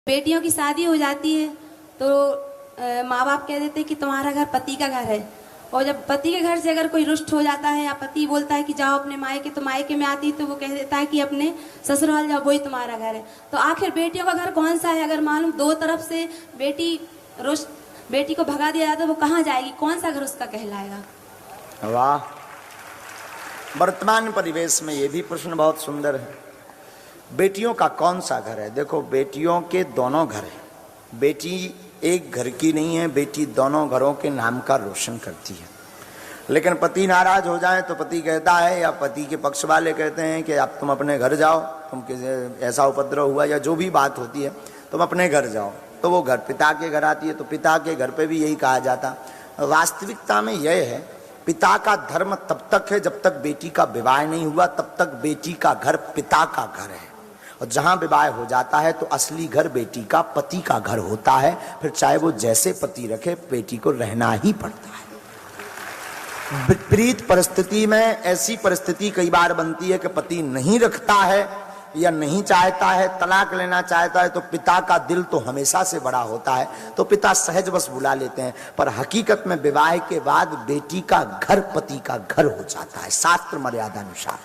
बेटियों की शादी हो जाती है तो माँ बाप कह देते हैं कि तुम्हारा घर पति का घर है, और जब पति के घर से अगर कोई रुष्ट हो जाता है या पति बोलता है कि जाओ अपने मायके, तो मायके में आती तो वो कह देता है कि अपने ससुराल जाओ, वही तुम्हारा घर है। तो आखिर बेटियों का घर कौन सा है? अगर मालूम दो तरफ से बेटी को भगा दिया जाता तो वो कहाँ जाएगी? कौन सा घर उसका कहलाएगा? वाह, वर्तमान परिवेश में ये भी प्रश्न बहुत सुंदर है। बेटियों का कौन सा घर है? देखो, बेटियों के दोनों घर हैं। बेटी एक घर की नहीं है, बेटी दोनों घरों के नाम का रोशन करती है। लेकिन पति नाराज हो जाए तो पति कहता है, या पति के पक्ष वाले कहते हैं कि अब तुम अपने घर जाओ, तुम ऐसा उपद्रव हुआ या जो भी बात होती है तुम अपने घर जाओ। तो वो घर पिता के घर आती है, तो पिता के घर पे भी यही कहा जाता। वास्तविकता में यह है, पिता का धर्म तब तक है जब तक बेटी का विवाह नहीं हुआ, तब तक बेटी का घर पिता का घर है। और जहां विवाह हो जाता है तो असली घर बेटी का पति का घर होता है। फिर चाहे वो जैसे पति रखे, बेटी को रहना ही पड़ता है। विपरीत परिस्थिति में ऐसी परिस्थिति कई बार बनती है कि पति नहीं रखता है या नहीं चाहता है, तलाक लेना चाहता है, तो पिता का दिल तो हमेशा से बड़ा होता है, तो पिता सहज बस बुला लेते हैं। पर हकीकत में विवाह के बाद बेटी का घर पति का घर हो जाता है, शास्त्र मर्यादा अनुसार।